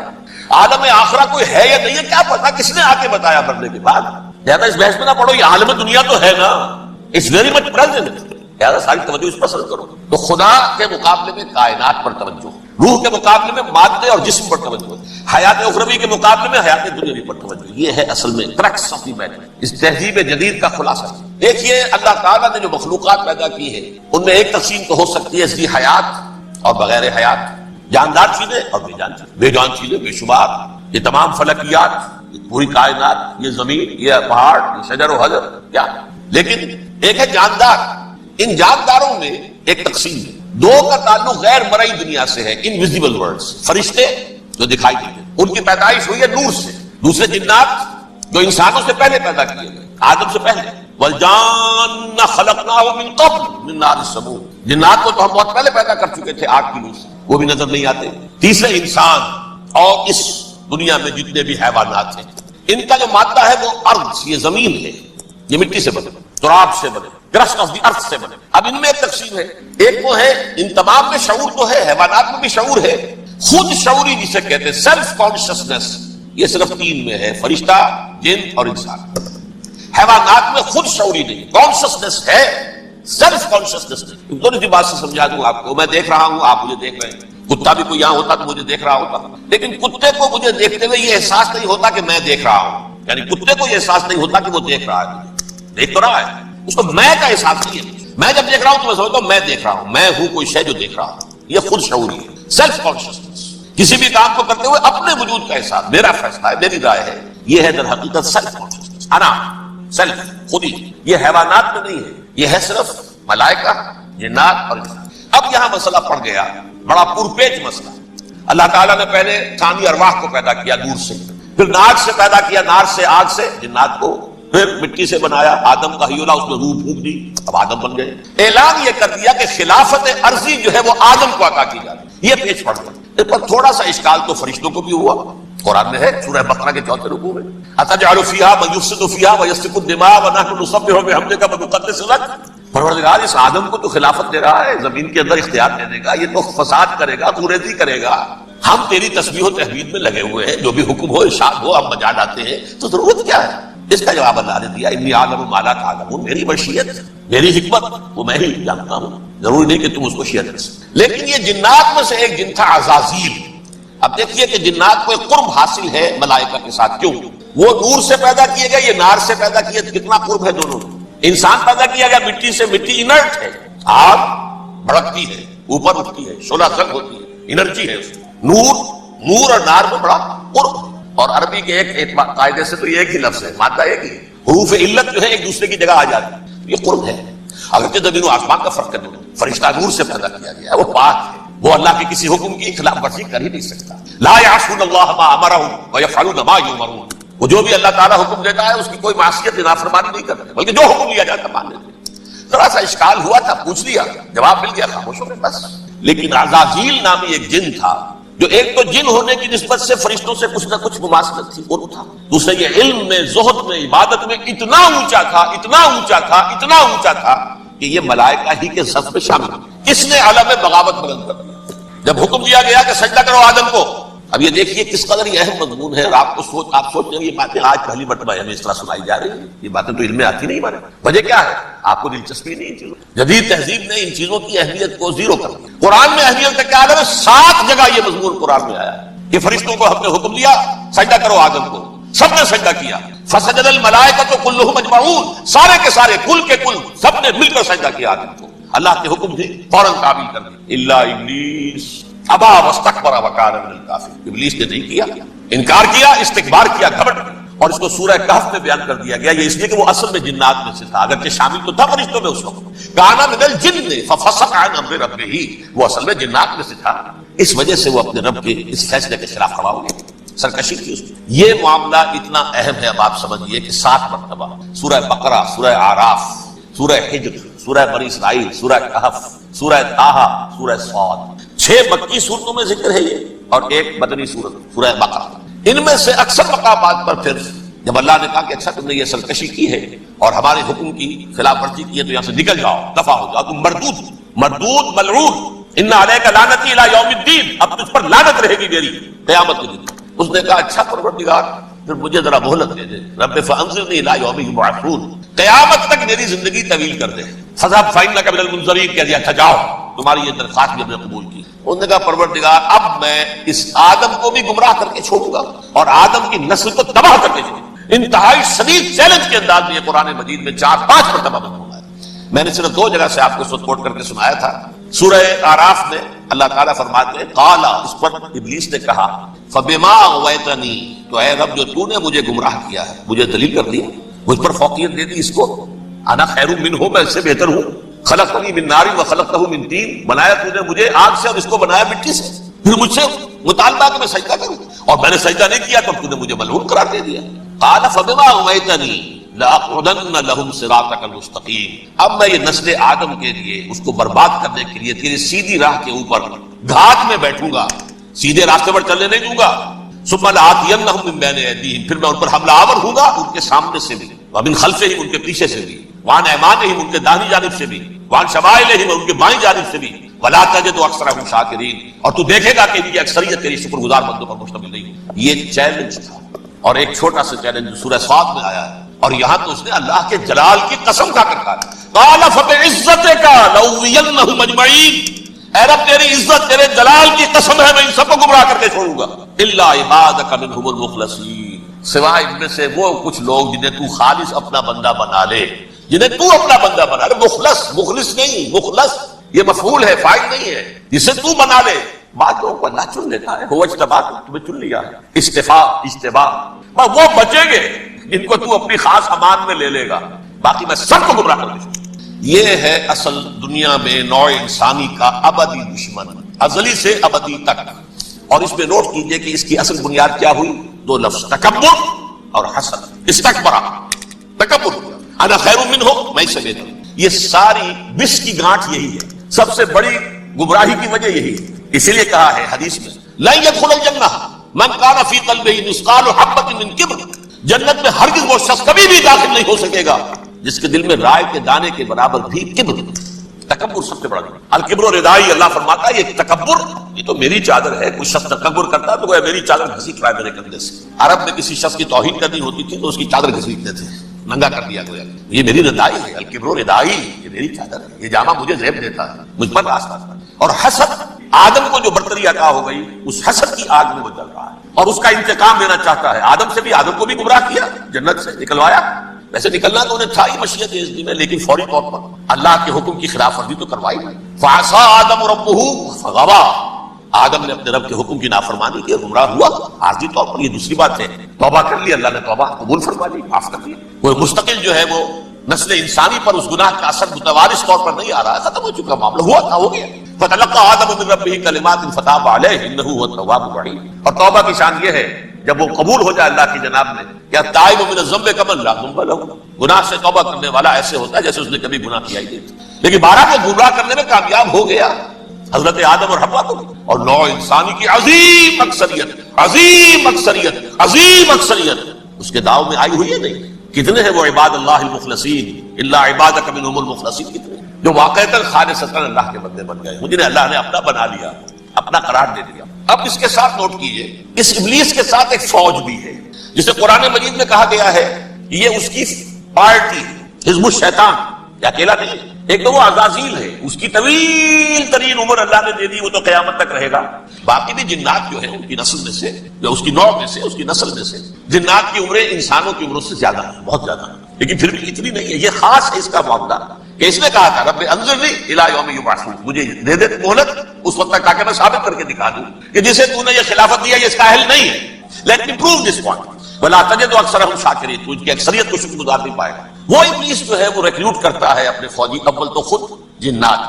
عالم آخرہ کوئی ہے یا نہیں ہے کیا پتا، کس نے آ کے بتایا مرنے کے بعد. لہذا اس بحث میں نہ پڑھو، یہ عالم دنیا تو ہے نا، اٹس ویری مچ پریزنٹ. لہذا ساری توجہ اس پر صرف کرو. تو خدا کے مقابلے میں کائنات پر توجہ، روح کے مقابلے میں مادے اور جسم پر توجہ، حیات اخروی کے مقابلے میں حیات دنیاوی پر توجہ. یہ ہے اصل میں کرکس آف دی میٹر، اس تہذیب جدید کا خلاصہ. دیکھیے اللہ تعالیٰ نے جو مخلوقات پیدا کی ہے ان میں ایک تقسیم تو ہو سکتی ہے ذی حیات اور بغیر حیات، جاندار چیزیں اور بے جان چیزیں. بے جان چیزیں بے شمار، یہ تمام فلکیات، یہ پوری کائنات، یہ زمین، یہ پہاڑ، یہ شجر و حجر، کیا. لیکن ایک ہے جاندار. ان جانداروں میں ایک تقسیم ہے، 2 کا تعلق غیر مرئی دنیا سے ہے، انویزیبل ورلڈز. فرشتے جو دکھائی دیتے ہیں ان کی پیدائش ہوئی ہے نور سے. دوسرے جنات جو انسانوں سے پہلے پیدا کیے گئے، آدم سے پہلے. والجان خلقناه من قبل من نار السموم، جنات کو تو ہم بہت پہلے پیدا کر چکے تھے آگ کی نور سے، وہ بھی نظر نہیں آتے. تیسرے انسان اور اس دنیا میں جتنے بھی حیوانات ہیں، ان کا جو مادہ ہے وہ ارض، یہ زمین ہے، یہ مٹی سے بنے، تراب سے بنے، کرسٹ آف دی ارتھ سے بنے. اب ان میں ایک تقسیم ہے، ایک وہ ہے ان تمام میں شعور تو ہے، حیوانات میں بھی شعور ہے، خود شعوری جسے کہتے ہیں سیلف کانشسنس، یہ صرف 3 میں ہے، فرشتہ، جن اور انسان. حیوانات میں خود شعوری نہیں، کانشسنس ہے، سیلف کانشسنس نہیں. دونوں کی بات سے سمجھا دوں آپ کو. میں دیکھ رہا ہوں، آپ مجھے دیکھ رہے ہیں. کتا بھی کوئی یہاں ہوتا تو مجھے دیکھ رہا ہوتا، لیکن کتے کو مجھے دیکھتے ہوئے یہ احساس نہیں ہوتا کہ میں دیکھ رہا ہوں. یعنی کتے کو یہ احساس نہیں ہوتا کہ وہ دیکھ رہا ہے، دیکھ تو رہا ہے، اس کو میں کا احساس نہیں ہے. میں جب دیکھ رہا ہوں تو میں سمجھتا ہوں میں دیکھ رہا ہوں، میں ہوں کوئی شے جو دیکھ رہا ہوں. یہ خود شعوری ہے، سیلف کانشسنس. کسی بھی کام کو کرتے ہوئے اپنے وجود کا احساس، میرا فیصلہ ہے، میری رائے ہے، یہ ہے در حقیقت سیلف کانشسنس، انا، سیلف، خودی. یہ حیوانات میں نہیں ہے، یہ ہے صرف ملائکہ، جنات اور انسان. اب یہاں مسئلہ پڑ گیا، بڑا پرپیچ مسئلہ. اللہ تعالیٰ نے پہلے ثانی ارواح کو پیدا کیا نور سے، پھر نار سے پیدا کیا، نار سے، آگ سے جنات کو، پھر مٹی سے بنایا، آدم کا ہیولا، اس میں روح پھونک دی، اب آدم بن گئے. اعلان یہ کر دیا کہ خلافت عرضی جو ہے وہ آدم کو عطا کی جاتی. یہ پیچ پڑ گیا. اس پر تھوڑا سا اشکال تو فرشتوں کو بھی ہوا. قرآن میں ہے سورہ بقرہ کے 4 رکوع میں، اتجعل فیہا من یفسد فیہا ویسفک الدماء ونحن نسبح بحمدک ونقدس لک. پروردگار اس آدم کو تو خلافت دے رہا ہے، زمین کے اندر اختیار دینے کا، یہ تو فساد کرے گا، کوریزی کرے گا. ہم تیری تسبیح و تحمید میں لگے ہوئے ہیں، جو بھی حکم ہو ارشاد ہو ہم بجا لاتے ہیں، تو ضرورت کیا ہے؟ اس کا جواب اللہ نے دیا، انی اعلم ما لا تعلمون. میری مشیت، میری حکمت وہ میں ہی جانتا ہوں، ضروری نہیں کہ تم اس کو شیئر کر سکتے. لیکن یہ جنات میں سے ایک جن تھا عزازیل. اب دیکھیے کہ جنات کو ایک قرب حاصل ہے ملائکہ کے ساتھ. کیوں؟ وہ نور سے پیدا کیے گئے، یہ نار سے پیدا کیے، کتنا قرب ہے دونوں. انسان پیدا کیا گیا مٹی سے، مٹی انرٹ ہے، آگ بھڑکتی ہے، اوپر اٹھتی ہے، شعلہ زنگ ہوتی ہے، انرجی ہے اس میں. نور اور نار میں بڑا قرب. اور عربی کے ایک قاعدے سے تو یہ ایک ہی لفظ ہے، مادہ ایک ہی ہے، حروف علت جو ہے ایک دوسرے کی جگہ آ جاتی ہے. یہ قرب ہے. اگرچہ زمین و آسمان کا فرق ہے دونوں. فرشتہ نور سے پیدا کیا گیا ہے، وہ پاک ہے، وہ اللہ کے کسی حکم کی خلاف ورزی کر ہی نہیں سکتا. لا یعصون اللہ ما امرهم ویفعلون ما یؤمرون. وہ جو بھی اللہ تعالیٰ حکم دیتا ہے اس کی کوئی معصیت نافرمانی نہیں کرتے، بلکہ جو حکم لیا جاتا مان لیتے. ذرا سا اشکال ہوا تھا، پوچھ لیا، جواب مل گیا، خاموش ہو گئے بس. لیکن عزازیل نامی ایک جن تھا جو ایک تو جن ہونے کی نسبت سے فرشتوں سے کچھ نہ کچھ مماثلت تھی، قرب تھا. دوسرے یہ علم میں، زہد میں، عبادت میں اتنا اونچا تھا، اتنا اونچا تھا، اتنا اونچا تھا کہ یہ ملائکہ ہی کے صف میں شامل. کس نے علم بغاوت بلند کر دیا جب حکم دیا گیا کہ سجدہ کرو آدم کو. اب یہ دیکھیے کس قدر یہ اہم مضمون ہے. آپ سوچ رہے ہیں یہ باتیں آج پہلی مرتبہ ہمیں اس طرح سنائی جا رہی ہیں. یہ باتیں تو علم میں آتی نہیں ہمارے. وجہ کیا ہے؟ آپ کو دلچسپی نہیں ان چیزوں. جدید تہذیب نے ان چیزوں کی اہمیت کو زیرو کر دیا. قرآن میں اہمیت کا کیا عالم ہے؟ 7 جگہ یہ مضمون قرآن میں آیا ہے کہ فرشتوں کو ہم نے حکم دیا سجدہ کرو آدم کو، سب نے سجدہ کیا. فسجد الملائکۃ کلھم اجمعون، سارے کے سارے، کل کے کل، سب نے مل کر سجدہ کیا آدم کو. اللہ کے حکم سے فوراً تعمیل کر دی. الا ابلیس ابا واستکبر وکان من الکافرین. ابلیس نے نہیں کیا، انکار کیا، استکبار کیا، گھمنڈ کیا. اور اس کو سورہ کہف میں بیان کر دیا گیا. یہ اس لیے کہ وہ اصل میں جنات میں سے تھا، اگرچہ شامل تو تھا فرشتوں میں اس وقت. کان من الجن ففسق عن امر ربہ، وہ اصل میں جنات میں سے تھا. اس وجہ سے وہ اپنے رب کے اس فیصلے کے خلاف کھڑا ہو گیا، سرکشی کی اس میں. یہ معاملہ اتنا اہم ہے. اب آپ سمجھیے کہ 7 مرتبہ سورہ بقرہ، سورہ اعراف، سورہ حجر، سورہ بنی اسرائیل، سورہ کہف، سورہ طٰہٰ، سورہ صاد، 6 مکی صورتوں میں ذکر ہے یہ، اور ایک مدنی صورت سورہ بقرہ. ان میں سے اکثر مقامات پر پھر جب اللہ نے کہا کہ اچھا تم نے یہ سرکشی کی ہے اور ہمارے حکم کی خلاف ورزی کی ہے تو یہاں سے نکل جاؤ، دفع ہو جاؤ، تم مردود ملعون، ان علیک لعنتی الی یوم الدین، اب تجھ پر لعنت رہے گی میری قیامت کے دن. اس نے کہا اچھا پروردگار پھر مجھے ذرا مہلت دے دے، رب فانظرنی الی یوم یبعثون، قیامت تک میری زندگی طویل کر دے. فذهب فإنک من المنظرین، کہہ دیا اچھا جاؤ، تمہاری یہ درخواست بھی ہم نے قبول کی. انہوں نے کہا پروردگار اب میں اس آدم کو بھی گمراہ کر کے چھوڑوں گا اور آدم کی نسل کو تباہ کر کے چھوڑوں گا. انتہائی شدید چیلنج کے انداز میں یہ قرآن مجید میں 4-5 مرتبہ مذکور ہے. میں نے صرف 2 جگہ سے آپ کو اس وقت کوٹ کر کے سنایا تھا. سورہ اعراف میں اللہ تعالیٰ فرماتے ہیں قال، اس پر ابلیس نے کہا فبما اغویتنی، تو اے رب جو تو نے مجھے گمراہ کیا ہے، مجھے دلیل کر دیا، مجھ پر فوقیت دے دی، اس کو انا خیر منہ، میں اس سے بہتر ہوں. خلقتنی من نار وخلقتہ من طین، بنایا تو نے مجھے آگ سے اور اس کو بنایا مٹی سے. پھر مجھ سے مطالبہ کہ میں سجدہ کروں اور میں نے سجدہ نہیں کیا تو تو نے مجھے ملعون قرار دے دیا. قال فبما اغویتنی لأقعدن لهم صراطک المستقیم، اب میں یہ نسل آدم کے لیے اس کو برباد کرنے کے لیے تیری سیدھی راہ کے اوپر گھات میں بیٹھوں گا، سیدھے راستے پر چلنے نہیں دوں گا. ثم لآتینہم من بین ایدیہم، پھر میں ان پر حملہ آور ہوں گا ان کے سامنے سے بھی، ومن خلفہم ان کے پیچھے سے بھی، وعن ایمانہم ان کے داہنی جانب سے بھی، وعن شمائلہم ان کے بائیں جانب سے بھی، ولا تجد اکثرہم شاکرین، اور تو دیکھے گا کہ ان کی اکثریت تیری شکر گزار بندوں پر مشتمل نہیں. یہ چیلنج تھا. اور ایک چھوٹا سا چیلنج سورہ صاد میں آیا ہے، اور یہاں تو اس نے اللہ کے جلال کی قسم کھا کر کہا قال فبعزتک لأغوینہم اجمعین، اے رب تیری عزت، تیرے جلال کی قسم ہے میں ان سب کو گمراہ کر کے چھوڑوں گا. الا عبادک منہم المخلصین، سوائے ان میں سے وہ کچھ لوگ جنہیں تو خالص اپنا بندہ بنا لے، جنہیں تو اپنا بندہ بنا لے. مخلص نہیں، مخلص یہ مفعول ہے، فاعل نہیں ہے، جسے تو بنا لے. بعض لوگوں کو اللہ چن لیتا ہے، هو اجتباک، تمہیں چن لیا ہے. اجتباء وہ بچیں گے جن کو تو اپنی خاص امان میں لے لے گا، باقی میں سب کو گمراہ کر دوں. یہ ہے اصل دنیا میں نوع انسانی کا ابدی دشمن، ازلی سے ابدی تک. اور اس میں نوٹ کیجئے کہ اس کی اصل بنیاد کیا ہوئی؟ 2 لفظ، تکبر اور حسد. استکبر، تکبر، انا خیر منہ، میں اس سے بہتر ہوں. یہ ساری بس کی گانٹھ یہی ہے، سب سے بڑی گمراہی کی وجہ یہی ہے. اسی لیے کہا ہے حدیث میں لن يدخل الجنہ من کان فی قلبہ مثقال حبۃ من کبر، جنت میں ہرگز وہ شخص کبھی بھی داخل نہیں ہو سکے گا جس کے دل میں رائے کے دانے کے برابر بھی کبر. تکبر سب سے بڑا ہے. الکبر ردائی، اللہ فرماتا ہے یہ تکبر یہ تو میری چادر ہے. کوئی شخص تکبر کرتا ہے تو وہ میری چادر گھسیٹ رہا ہے میرے کندھے سے. عرب میں کسی شخص کی توہین کرنی ہوتی تھی تو اس کی چادر گھسیٹتے تھے، ننگا کر دیا گیا. یہ میری ردائی ہے، الکبر ردائی، یہ میری چادر ہے، یہ جامہ مجھے زیب دیتا ہے، مجھ پر راستہ. اور حسد آدم کو جو برتری عطا ہو گئی اس حسد کی آگ میں وہ جل رہا ہے اور اس کا انتقام لینا چاہتا ہے. آدم سے بھی، آدم کو بھی گمراہ کیا، جنت سے نکلوایا. ویسے نکلنا تو انہیں تھا ہی مشیت اذن میں، لیکن فوری طور پر اللہ کے حکم کی خلاف ورزی تو کروائی نہیں. فعصى آدم ربہ فغوى، آدم نے اپنے رب کے حکم کی نافرمانی کی، گمراہ ہوا عارضی طور پر. یہ دوسری بات ہے، توبہ کر لی، اللہ نے توبہ قبول فرما لی، معاف کر دیا. وہ مستقل جو ہے وہ نسل انسانی پر اس گناہ کا اثر متوارث طور پر نہیں آ رہا ہے، ختم ہو چکا معاملہ، ہوا تھا ہو گیا. فتلقى آدم من ربہ کلمات فتاب علیہ انہ هو التواب الرحیم. اور توبہ کی شان یہ ہے جب وہ قبول ہو جائے اللہ کی جناب میں، کیا تائب من الذنب کمن لا ذنب له، گناہ سے توبہ کرنے والا ایسے ہوتا ہے جیسے اس نے کبھی گناہ کیا ہی نہیں. لیکن بارہ کو گمراہ کرنے میں کامیاب ہو گیا حضرت آدم اور حوا کو اور نوع انسانی کی عظیم اکثریت اس کے داؤ میں آئی ہوئی ہے. نہیں کتنے ہیں وہ عباد اللہ المخلصین الا عبادک منهم المخلصین، کتنے جو واقعتاً خالصتاً اللہ کے بندے بن گئے، مجھے اللہ نے اپنا بنا لیا، اپنا قرار دے دیا. اب اس کے ساتھ نوٹ کیجئے، اس ابلیس کے ساتھ ایک فوج بھی ہے جسے قرآن مجید میں کہا گیا ہے یہ اس کی پارٹی حزب الشیطان، یہ اکیلا نہیں ہے. ایک تو وہ عزازیل ہے، اس کی طویل ترین عمر اللہ نے دے دی، وہ تو قیامت تک رہے گا. باقی بھی جنات جو ہیں ان کی نسل میں سے، یا اس کی نوع میں سے، اس کی نسل میں سے جنات کی عمریں انسانوں کی عمروں سے زیادہ ہیں، بہت زیادہ ہیں، لیکن پھر بھی اتنی نہیں ہے. یہ خاص ہے اس کا معاملہ کہ اس نے کہا تھا رب انظرنی الی یوم یبعثون، مجھے دے دے مہلت اس وقت تک تاکہ میں ثابت کر کے دکھا دوں کہ جسے تو نے یہ خلافت دیا یہ اس کا اہل نہیں ہے. Let me prove this point ولا تجد اکثرهم شاکرین، تو ان کی اکثریت کو شکر گزار نہیں پائے گا. وہ ابلیس جو ہے وہ ریکروٹ کرتا ہے اپنے فوجی، اول تو خود جنات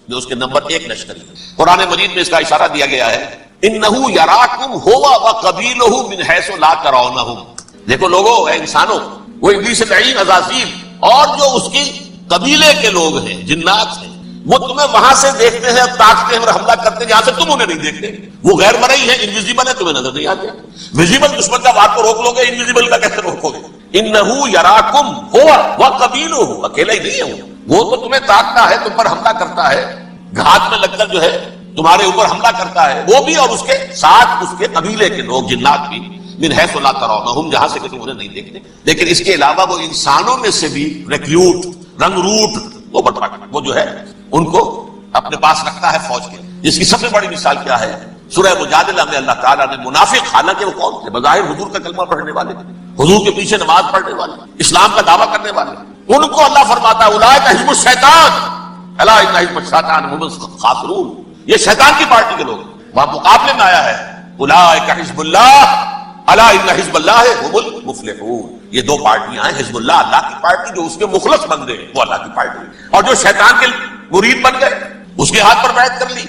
جو اس کے نمبر 1 لشکری ہے. قرآن مجید میں اس کا اشارہ دیا گیا ہے انہ یراکم هو وقبیلہ من حیث لا ترونہم. دیکھو لوگوں، اے انسانوں، وہ ابلیس لعین عزازیل اور جو اس کی قبیلے کے لوگ ہیں، جنات ہیں، وہ تمہیں وہاں سے دیکھتے ہیں، تاکتے ہیں اور حملہ کرتے ہیں جہاں سے تم انہیں نہیں دیکھتے. وہ غیر مرئی ہے، انویزیبل ہے، تمہیں نظر نہیں آتے. ویزیبل دشمن کا بات کو روک لو گے، انویزیبل کا کیسے روکو گے؟ انہ یراکم هو وقبیلہ، اکیلا ہی نہیں ہے وہ تو تمہیں تاکتا ہے، تم پر حملہ کرتا ہے، گھات میں لگ کر جو ہے تمہارے اوپر حملہ کرتا ہے، وہ بھی اور اس کے ساتھ اس کے قبیلے کے لوگ جنات بھی، من حیث لا ترونہم، جہاں سے کہ تم انہیں نہیں دیکھتے. لیکن اس کے علاوہ وہ انسانوں میں سے بھی ریکروٹ، رنگ روٹ، وہ جو ہے ان کو اپنے پاس رکھتا ہے فوج کے. جس کی سب سے بڑی مثال کیا ہے؟ سورہ مجادلہ میں اللہ تعالیٰ نے منافق، حالانکہ وہ کون تھے؟ بظاہر حضور کا کلمہ پڑھنے والے، حضور کے پیچھے نماز پڑھنے والے، اسلام کا دعویٰ کرنے والے، ان کو اللہ فرماتا ہے اولئک حزب الشیطان الا ان حزب الشیطان هم الخاسرون، یہ شیطان کی پارٹی کے لوگ. وہاں مقابلے میں آیا ہے اولئک حزب اللہ الا ان حزب اللہ هم المفلحون. یہ دو پارٹیاں ہیں، حزب اللہ اللہ کی پارٹی جو اس کے مخلص بندے ہیں وہ اللہ کی پارٹی، اور جو شیطان کے مرید بن گئے اس کے ہاتھ پر بیعت کر لی